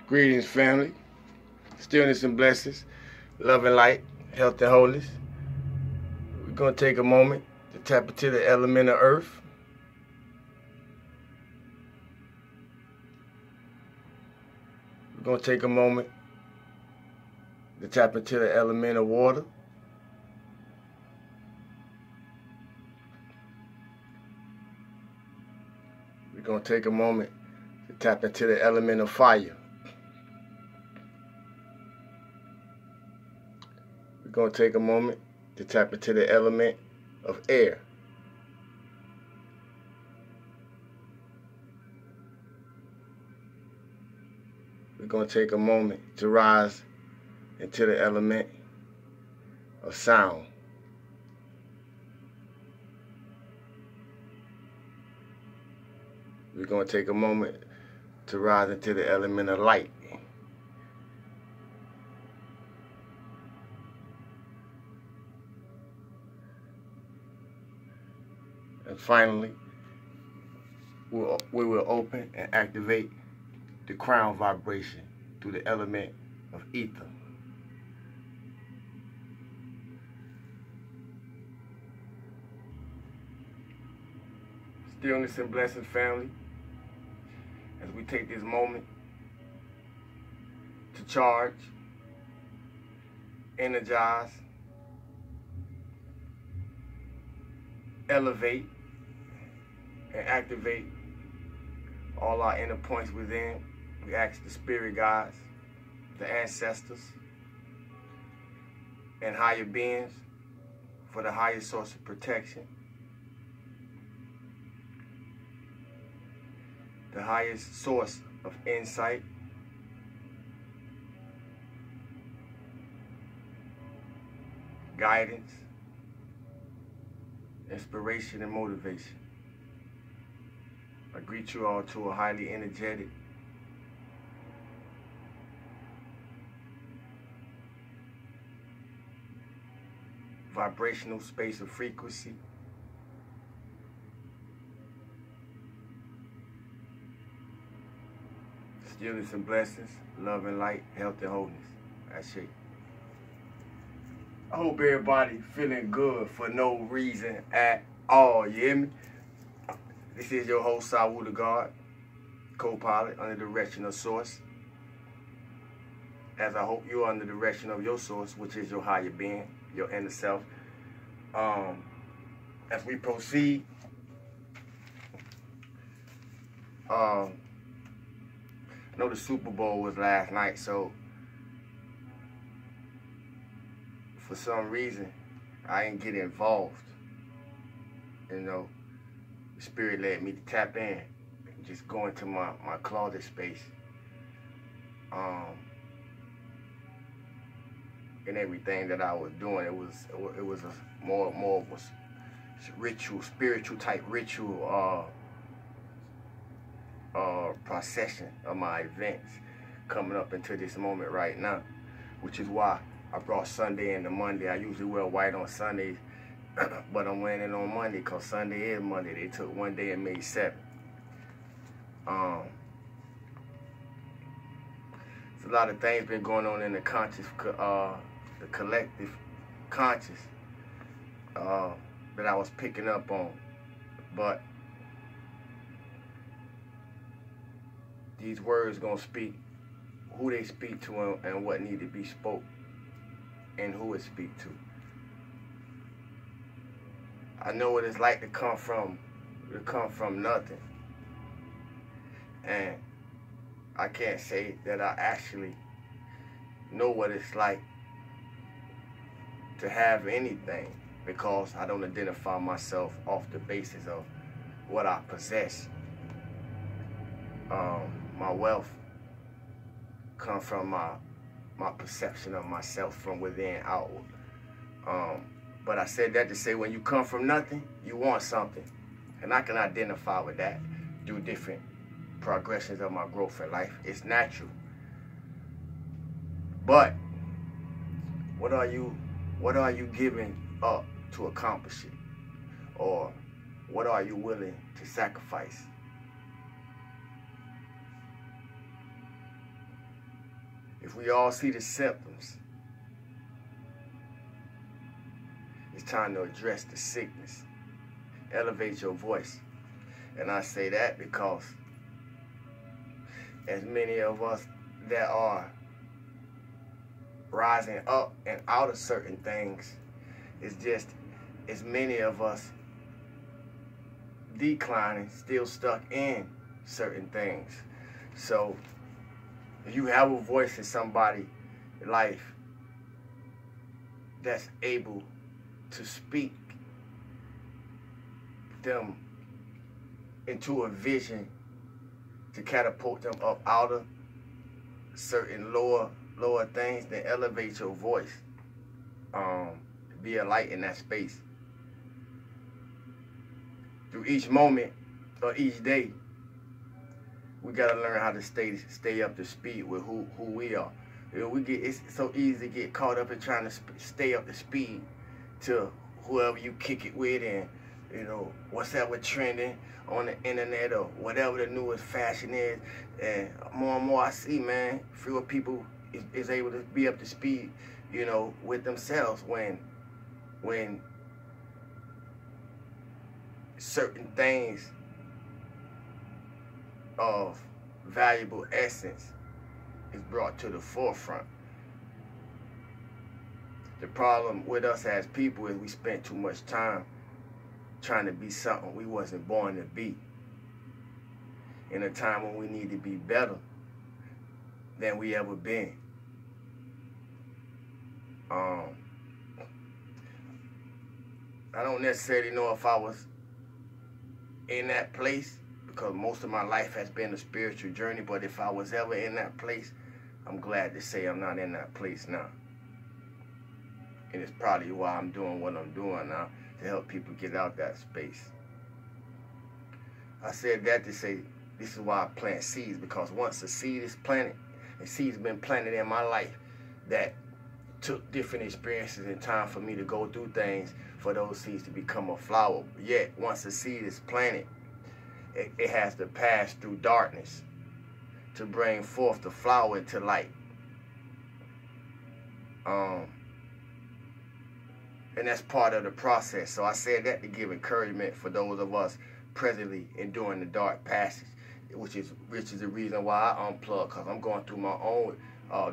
Greetings, family. Stillness and blessings, love and light, health and wholeness. We're going to take a moment to tap into the element of earth. We're going to take a moment to tap into the element of water. We're going to take a moment to tap into the element of fire. We're going to take a moment to tap into the element of air. We're going to take a moment to rise into the element of sound. We're going to take a moment to rise into the element of light. And finally, we will open and activate the crown vibration through the element of ether. Stillness and blessings, family, as we take this moment to charge, energize, elevate, and activate all our inner points within. We ask the spirit guides, the ancestors, and higher beings for the highest source of protection, the highest source of insight, guidance, inspiration, and motivation. I greet you all to a highly energetic, vibrational space of frequency. Stillness and blessings, love and light, health and wholeness. That's it. I hope everybody feeling good for no reason at all. You hear me? This is your host, Sawu the God, co-pilot under the direction of Source. As I hope you're under the direction of your Source, which is your higher being, your inner self. As we proceed, I know the Super Bowl was last night, so for some reason, I didn't get involved. You know, the spirit led me to tap in and just go into my closet space. And everything that I was doing, it was a more of a ritual, spiritual type ritual procession of my events coming up into this moment right now, which is why I brought Sunday into Monday. I usually wear white on Sundays, but I'm wearing it on Monday because Sunday is Monday. They took one day and made 7. There's a lot of things been going on in the conscious, the collective conscious that I was picking up on, but these words gonna speak who they speak to and what need to be spoke and who it speak to. I know what it's like to come from nothing, and I can't say that I actually know what it's like to have anything, because I don't identify myself off the basis of what I possess. My wealth comes from my perception of myself from within outward. But I said that to say, when you come from nothing, you want something. And I can identify with that through different progressions of my growth in life. It's natural. But what are you giving up to accomplish it? Or what are you willing to sacrifice? if we all see the symptoms, it's time to address the sickness. Elevate your voice. And I say that because as many of us that are rising up and out of certain things, it's just as many of us declining, still stuck in certain things. So if you have a voice in somebody's life that's able to speak them into a vision to catapult them up out of certain lower things, then elevate your voice. Be a light in that space. Through each moment or each day, we gotta learn how to stay up to speed with who we are. You know, it's so easy to get caught up in trying to stay up to speed to whoever you kick it with, and you know what's ever trending on the internet or whatever the newest fashion is. And more and more I see, man, fewer people is able to be up to speed, you know, with themselves when certain things of valuable essence is brought to the forefront. The problem with us as people is we spend too much time trying to be something we wasn't born to be, in a time when we need to be better than we ever been. I don't necessarily know if I was in that place, because most of my life has been a spiritual journey, but if I was ever in that place, I'm glad to say I'm not in that place now. And it's probably why I'm doing what I'm doing now, to help people get out that space. I said that to say this is why I plant seeds, because once a seed is planted, and seeds been planted in my life that took different experiences and time for me to go through things for those seeds to become a flower. Yet once a seed is planted, it has to pass through darkness to bring forth the flower into light. And that's part of the process. So I said that to give encouragement for those of us presently enduring the dark passage, which is the reason why I unplug, because I'm going through my own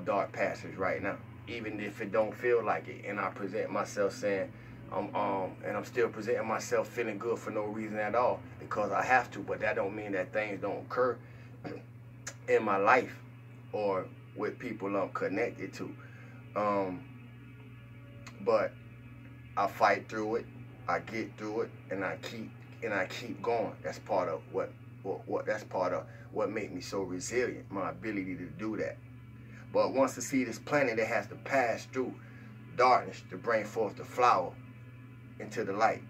dark passage right now, even if it don't feel like it. And I present myself saying, and I'm still presenting myself feeling good for no reason at all, because I have to, but that don't mean that things don't occur in my life or with people I'm connected to. But I fight through it, I get through it, and I keep going. That's part of what made me so resilient, my ability to do that. But once the seed is planted, it has to pass through darkness to bring forth the flower into the light.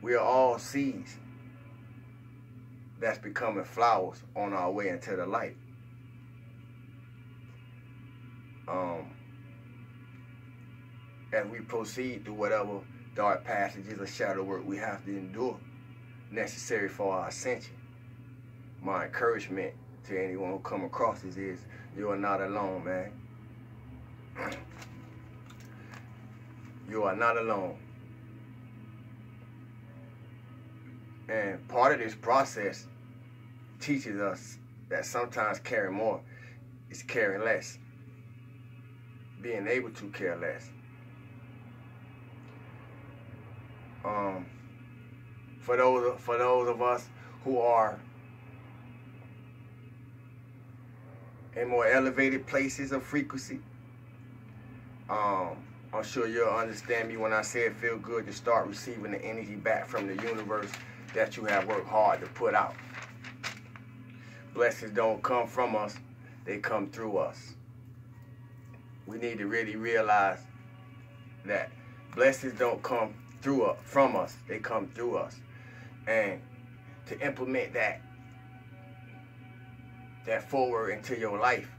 We are all seeds that's becoming flowers on our way into the light. As we proceed through whatever dark passages or shadow work we have to endure, necessary for our ascension, my encouragement to anyone who come across this is, you are not alone, man. You are not alone. And part of this process teaches us that sometimes caring more is caring less. Being able to care less. For those of us who are in more elevated places of frequency, I'm sure you'll understand me when I say it feels good to start receiving the energy back from the universe that you have worked hard to put out. Blessings don't come from us, they come through us. We need to really realize that blessings don't come from us, they come through us. And to implement that forward into your life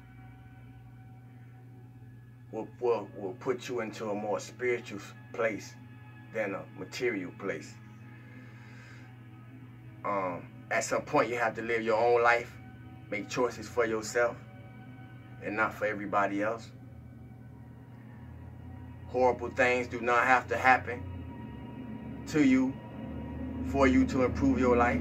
will put you into a more spiritual place than a material place. At some point you have to live your own life, make choices for yourself, and not for everybody else. Horrible things do not have to happen to you for you to improve your life.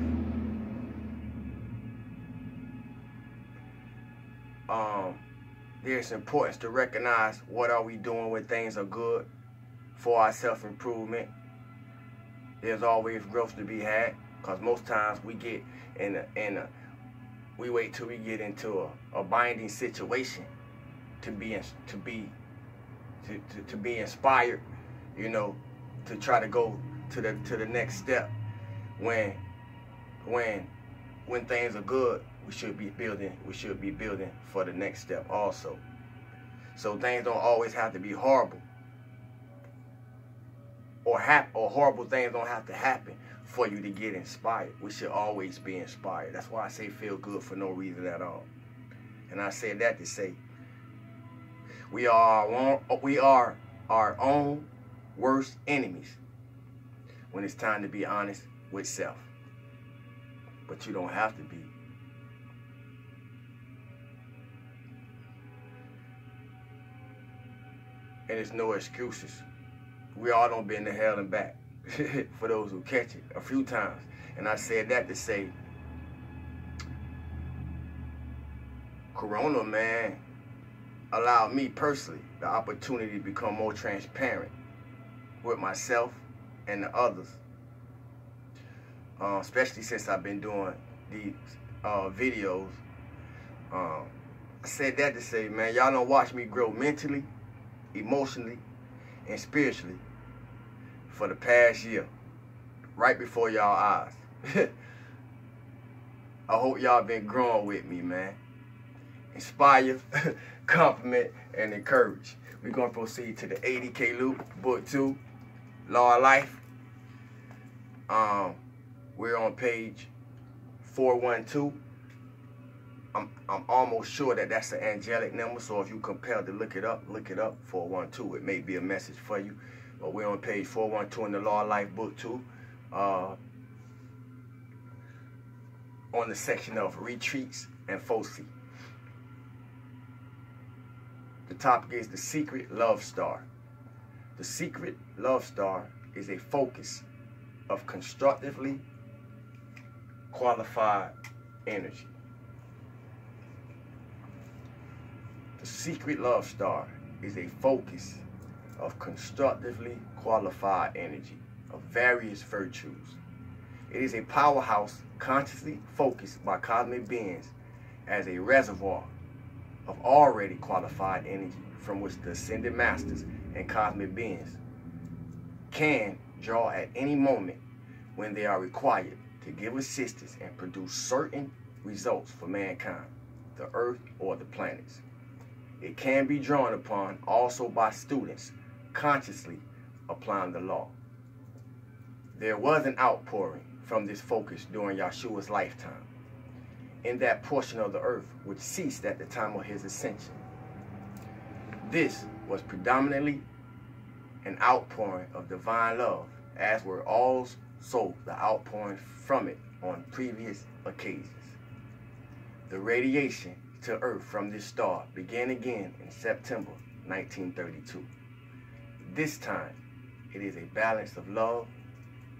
There's importance to recognize what are we doing when things are good for our self-improvement. There's always growth to be had, because most times we get we wait till we get into a binding situation to be inspired, you know, to try to go to the next step. When things are good, we should be building for the next step also. So things don't always have to be horrible, or horrible things don't have to happen for you to get inspired. We should always be inspired. That's why I say feel good for no reason at all. And I said that to say we are our own worst enemies when it's time to be honest with self. But you don't have to be. And it's no excuses. We all done been to hell and back, for those who catch it, a few times. And I said that to say, Corona, man, allowed me personally the opportunity to become more transparent with myself and the others. Especially since I've been doing these videos. I said that to say, man, y'all don't watch me grow mentally, emotionally, and spiritually for the past year, right before y'all eyes. I hope y'all been growing with me, man. Inspire, compliment, and encourage. We're going to proceed to the 80K loop, book 2, Law of Life. We're on page 412. I'm almost sure that that's an angelic number, so if you're compelled to look it up, 412. It may be a message for you. But we're on page 412 in the Law of Life, book 2. On the section of retreats and foci. The topic is the secret love star. The secret love star is a focus of constructively qualified energy. The secret love star is a focus of constructively qualified energy of various virtues. It is a powerhouse consciously focused by cosmic beings as a reservoir of already qualified energy from which the ascended masters and cosmic beings can draw at any moment when they are required to give assistance and produce certain results for mankind, the earth, or the planets. It can be drawn upon also by students consciously applying the law. There was an outpouring from this focus during Yeshua's lifetime in that portion of the earth which ceased at the time of his ascension. This was predominantly an outpouring of divine love, as were also the outpouring from it on previous occasions. The radiation to Earth from this star began again in September 1932. This time, it is a balance of love,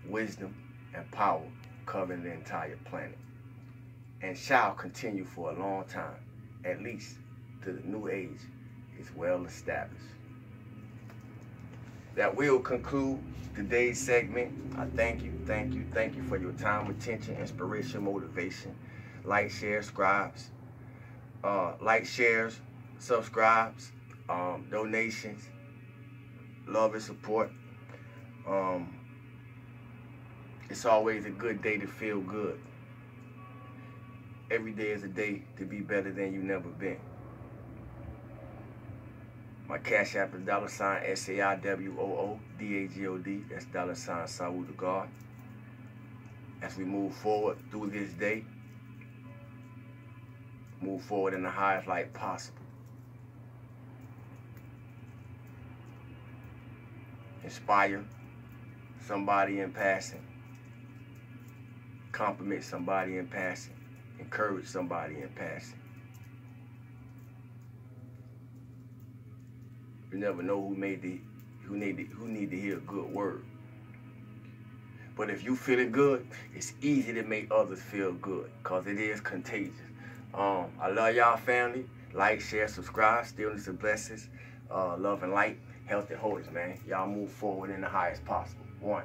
wisdom, and power covering the entire planet, and shall continue for a long time, at least till the new age is well established. That will conclude today's segment. I thank you for your time, attention, inspiration, motivation. Like, share, subscribes. Subscribes, donations, love and support. It's always a good day to feel good. Every day is a day to be better than you never been. My Cash App is $SAIWOODAGOD. That's $Sawu the God. As we move forward through this day, move forward in the highest light possible. Inspire somebody in passing. Compliment somebody in passing. Encourage somebody in passing. You never know who need to hear a good word. But if you feeling good, it's easy to make others feel good, because it is contagious. I love y'all, family. Like, share, subscribe. Stillness and blessings. Love and light. Health and wholeness, man. Y'all move forward in the highest possible. 1.